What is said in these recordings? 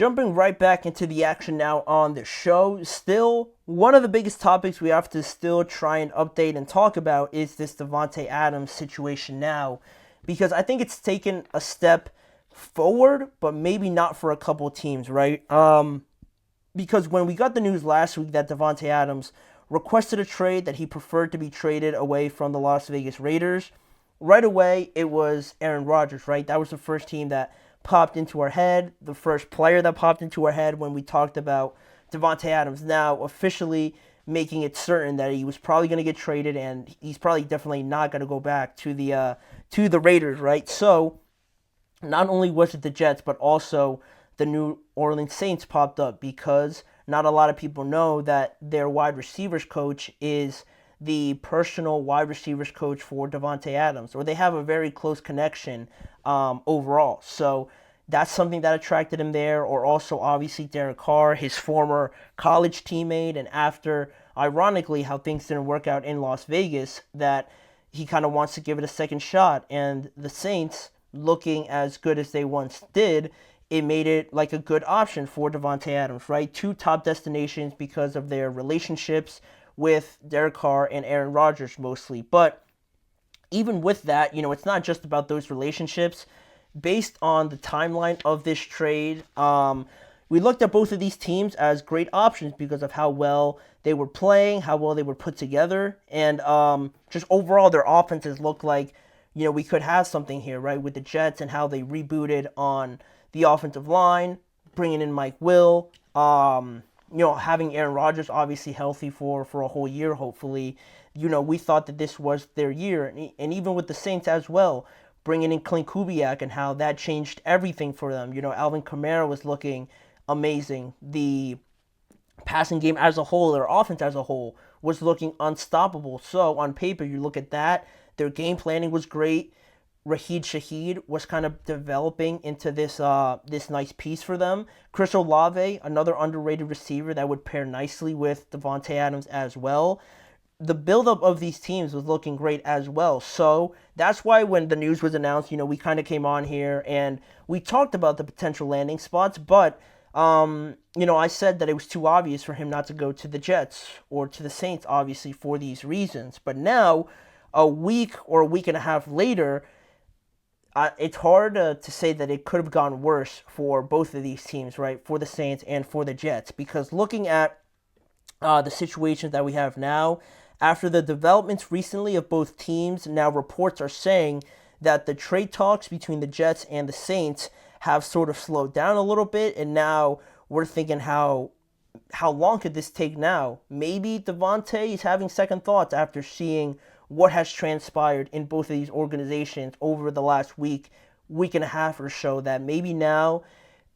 Jumping right back into the action now on the show. Still, one of the biggest topics we have to still try and update and talk about is this Davante Adams situation now. Because I think it's taken a step forward, but maybe not for a couple of teams, right? Because when we got the news last week that Davante Adams requested a trade, that he preferred to be traded away from the Las Vegas Raiders, right away it was Aaron Rodgers, right? That was the first team that popped into our head, the first player that popped into our head when we talked about Davante Adams now officially making it certain that he was probably going to get traded and he's probably definitely not going to go back to the Raiders, right? So not only was it the Jets, but also the New Orleans Saints popped up because not a lot of people know that their wide receivers coach is the personal wide receivers coach for Davante Adams, or they have a very close connection overall. So that's something that attracted him there, or also obviously Derek Carr, his former college teammate, and after, ironically, how things didn't work out in Las Vegas, that he kind of wants to give it a second shot. And the Saints, looking as good as they once did, it made it like a good option for Davante Adams, right? Two top destinations because of their relationships with Derek Carr and Aaron Rodgers mostly. But even with that, it's not just about those relationships. Based on the timeline of this trade, we looked at both of these teams as great options because of how well they were playing, how well they were put together, and just overall their offenses looked like, we could have something here, right, with the Jets and how they rebooted on the offensive line, bringing in Mike Will, having Aaron Rodgers obviously healthy for a whole year, hopefully. We thought that this was their year. And even with the Saints as well, bringing in Clint Kubiak and how that changed everything for them. Alvin Kamara was looking amazing. The passing game as a whole, their offense as a whole, was looking unstoppable. So on paper, you look at that. Their game planning was great. Rashid Shaheed was kind of developing into this nice piece for them. Chris Olave, another underrated receiver that would pair nicely with Davante Adams as well. The buildup of these teams was looking great as well. So that's why when the news was announced, we kind of came on here and we talked about the potential landing spots. But, I said that it was too obvious for him not to go to the Jets or to the Saints, obviously, for these reasons. But now, a week or a week and a half later, it's hard to say that it could have gone worse for both of these teams, right? For the Saints and for the Jets. Because looking at the situations that we have now, after the developments recently of both teams, now reports are saying that the trade talks between the Jets and the Saints have sort of slowed down a little bit. And now we're thinking how long could this take now? Maybe Davante is having second thoughts after seeing what has transpired in both of these organizations over the last week and a half or so, that maybe now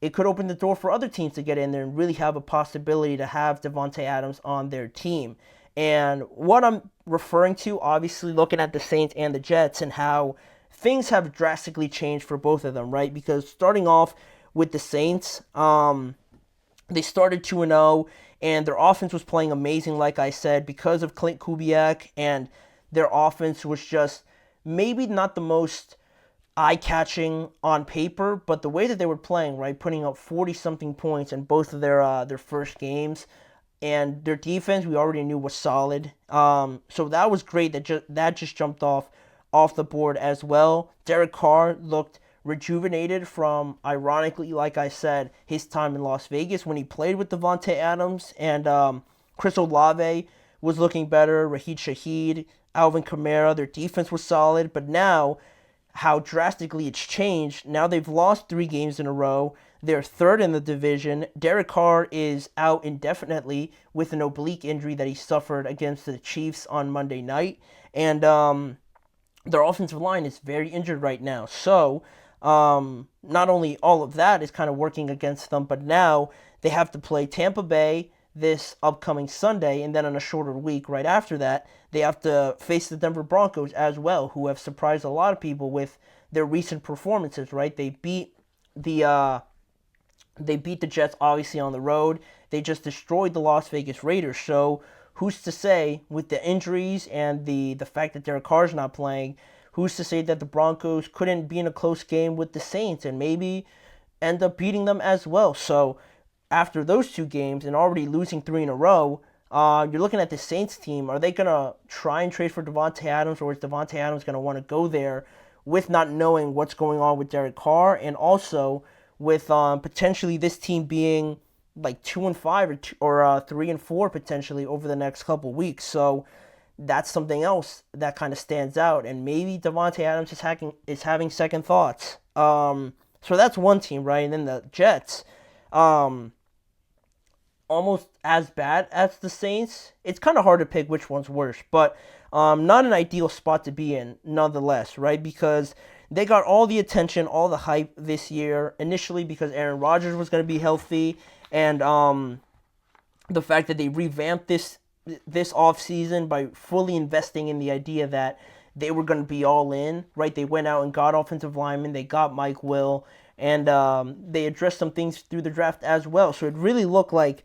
it could open the door for other teams to get in there and really have a possibility to have Davante Adams on their team. And what I'm referring to, obviously looking at the Saints and the Jets and how things have drastically changed for both of them, right? Because starting off with the Saints, they started 2-0 and their offense was playing amazing, like I said, because of Clint Kubiak, and their offense was just maybe not the most eye-catching on paper, but the way that they were playing, right, putting up 40-something points in both of their first games, and their defense we already knew was solid. So that was great. That just jumped off the board as well. Derek Carr looked rejuvenated from, ironically, like I said, his time in Las Vegas when he played with Davante Adams, and Chris Olave was looking better. Rashid Shaheed, Alvin Kamara, their defense was solid, but now how drastically it's changed. Now they've lost 3 games in a row. They're third in the division. Derek Carr is out indefinitely with an oblique injury that he suffered against the Chiefs on Monday night. And their offensive line is very injured right now. So not only all of that is kind of working against them, but now they have to play Tampa Bay this upcoming Sunday, and then on a shorter week right after that, they have to face the Denver Broncos as well, who have surprised a lot of people with their recent performances, right? They beat the Jets obviously on the road. They just destroyed the Las Vegas Raiders. So who's to say, with the injuries and the fact that Derek Carr's not playing, who's to say that the Broncos couldn't be in a close game with the Saints? And maybe end up beating them as well. So after those two games and already losing three in a row, you're looking at the Saints team. Are they going to try and trade for Davante Adams, or is Davante Adams going to want to go there with not knowing what's going on with Derek Carr, and also with potentially this team being like 2-5 or 3-4 potentially over the next couple weeks? So that's something else that kind of stands out, and maybe Davante Adams is having second thoughts. So that's one team, right? And then the Jets, um, almost as bad as the Saints. It's kind of hard to pick which one's worse, but not an ideal spot to be in, nonetheless, right? Because they got all the attention, all the hype this year, initially because Aaron Rodgers was going to be healthy, and the fact that they revamped this offseason by fully investing in the idea that they were going to be all in, right? They went out and got offensive linemen, they got Mike Will, and they addressed some things through the draft as well. So it really looked like,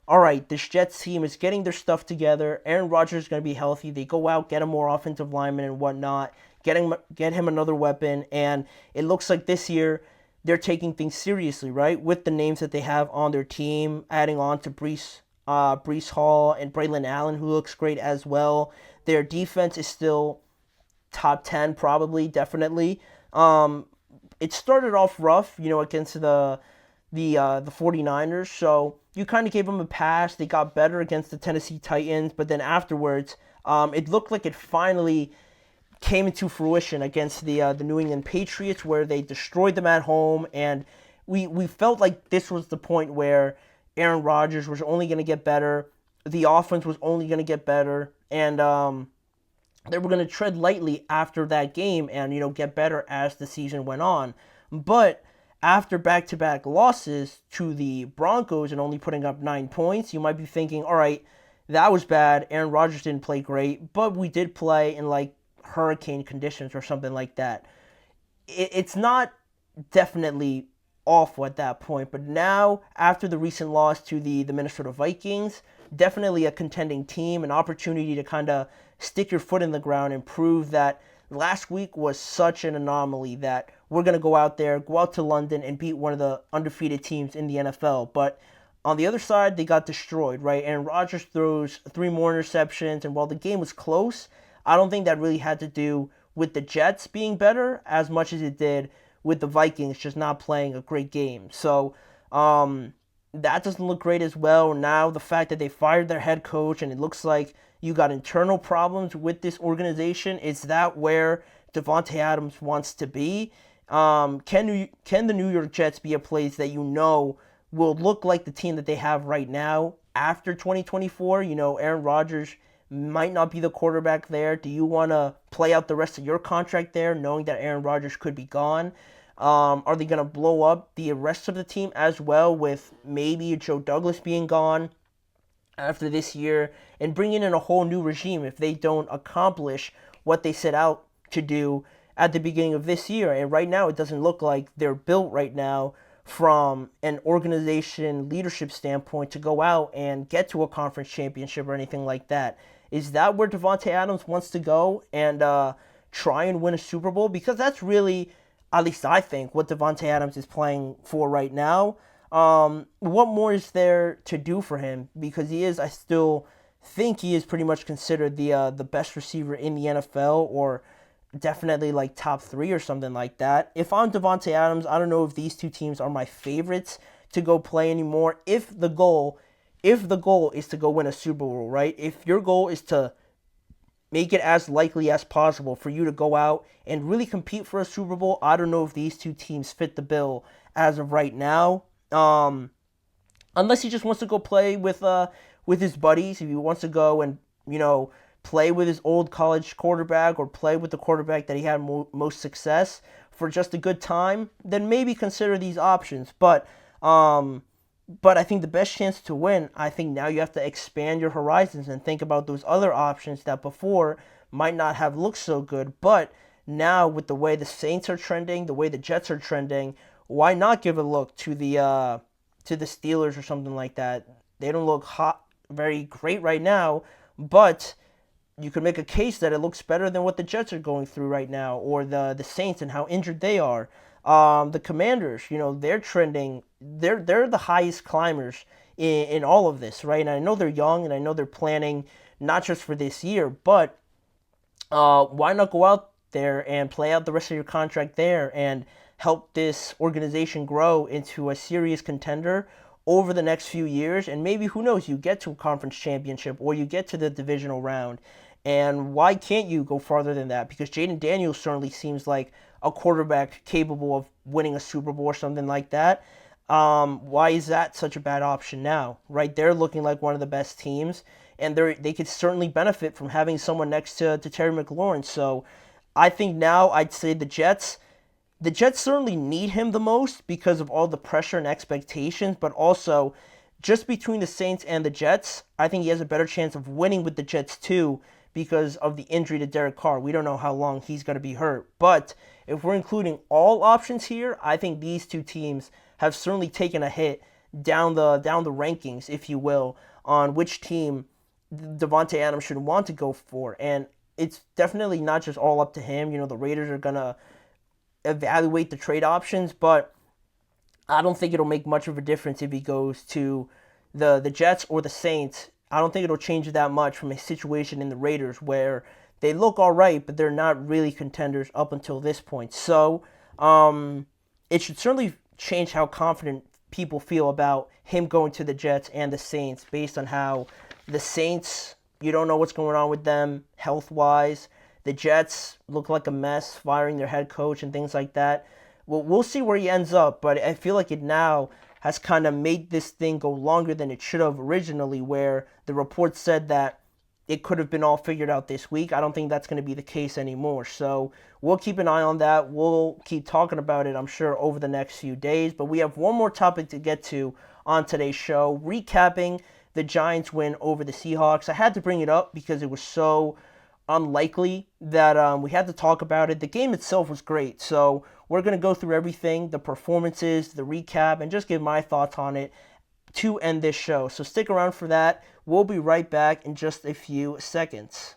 all right, this Jets team is getting their stuff together. Aaron Rodgers is going to be healthy. They go out, get him more offensive linemen and whatnot, get him another weapon, and it looks like this year they're taking things seriously, right? With the names that they have on their team, adding on to Breece Hall and Braylon Allen, who looks great as well. Their defense is still top 10, probably, definitely. It started off rough, against the 49ers, so you kind of gave them a pass. They got better against the Tennessee Titans, but then afterwards, it looked like it finally came into fruition against the New England Patriots, where they destroyed them at home, and we felt like this was the point where Aaron Rodgers was only going to get better, the offense was only going to get better, and they were going to tread lightly after that game and, get better as the season went on. But after back-to-back losses to the Broncos and only putting up 9 points, you might be thinking, all right, that was bad. Aaron Rodgers didn't play great, but we did play in like hurricane conditions or something like that. It's not definitely awful at that point, but now after the recent loss to the Minnesota Vikings, definitely a contending team, an opportunity to kind of stick your foot in the ground and prove that last week was such an anomaly that we're going to go out to London and beat one of the undefeated teams in the NFL. But on the other side, they got destroyed, right? And Rodgers throws 3 more interceptions, and while the game was close, I don't think that really had to do with the Jets being better as much as it did with the Vikings just not playing a great game. So that doesn't look great as well. Now the fact that they fired their head coach and it looks like you got internal problems with this organization, is that where Davante Adams wants to be? Can the New York Jets be a place that will look like the team that they have right now after 2024? Aaron Rodgers might not be the quarterback there. Do you want to play out the rest of your contract there, knowing that Aaron Rodgers could be gone? Are they going to blow up the rest of the team as well, with maybe Joe Douglas being gone after this year and bringing in a whole new regime if they don't accomplish what they set out to do at the beginning of this year? And right now, it doesn't look like they're built right now from an organization leadership standpoint to go out and get to a conference championship or anything like that. Is that where Davante Adams wants to go and try and win a Super Bowl? Because that's really, at least I think, what Davante Adams is playing for right now. What more is there to do for him? Because I still think he is pretty much considered the best receiver in the NFL, or definitely like top 3 or something like that. If I'm Davante Adams, I don't know if these two teams are my favorites to go play anymore. If the goal is to go win a Super Bowl, right? If your goal is to make it as likely as possible for you to go out and really compete for a Super Bowl, I don't know if these two teams fit the bill as of right now. Unless he just wants to go play with his buddies, if he wants to go and play with his old college quarterback or play with the quarterback that he had most success for just a good time, then maybe consider these options. But I think the best chance to win, I think now you have to expand your horizons and think about those other options that before might not have looked so good. But now with the way the Saints are trending, the way the Jets are trending, why not give a look to the Steelers or something like that? They don't look very great right now, but you could make a case that it looks better than what the Jets are going through right now, or the Saints and how injured they are. The Commanders, they're trending. They're the highest climbers in all of this, right? And I know they're young, and I know they're planning not just for this year, but why not go out there and play out the rest of your contract there and help this organization grow into a serious contender over the next few years? And maybe, who knows, you get to a conference championship or you get to the divisional round. And why can't you go farther than that? Because Jaden Daniels certainly seems like a quarterback capable of winning a Super Bowl or something like that. Why is that such a bad option now? Right, they're looking like one of the best teams, and they could certainly benefit from having someone next to Terry McLaurin. So I think now I'd say the Jets. The Jets certainly need him the most because of all the pressure and expectations, but also just between the Saints and the Jets, I think he has a better chance of winning with the Jets too because of the injury to Derek Carr. We don't know how long he's going to be hurt. But if we're including all options here, I think these two teams have certainly taken a hit down the rankings, if you will, on which team Davante Adams should want to go for. And it's definitely not just all up to him. The Raiders are going to evaluate the trade options, but I don't think it'll make much of a difference if he goes to the Jets or the Saints. I don't think it'll change that much from a situation in the Raiders where they look all right, but they're not really contenders up until this point. So it should certainly change how confident people feel about him going to the Jets and the Saints based on how the Saints, you don't know what's going on with them health-wise. The Jets look like a mess, firing their head coach and things like that. Well, we'll see where he ends up, but I feel like it now has kind of made this thing go longer than it should have originally, where the report said that it could have been all figured out this week. I don't think that's going to be the case anymore. So we'll keep an eye on that. We'll keep talking about it, I'm sure, over the next few days. But we have one more topic to get to on today's show, recapping the Giants win over the Seahawks. I had to bring it up because it was so unlikely that we had to talk about it. The game itself was great, so we're going to go through everything, the performances, the recap, and just give my thoughts on it to end this show. So stick around for that. We'll be right back in just a few seconds.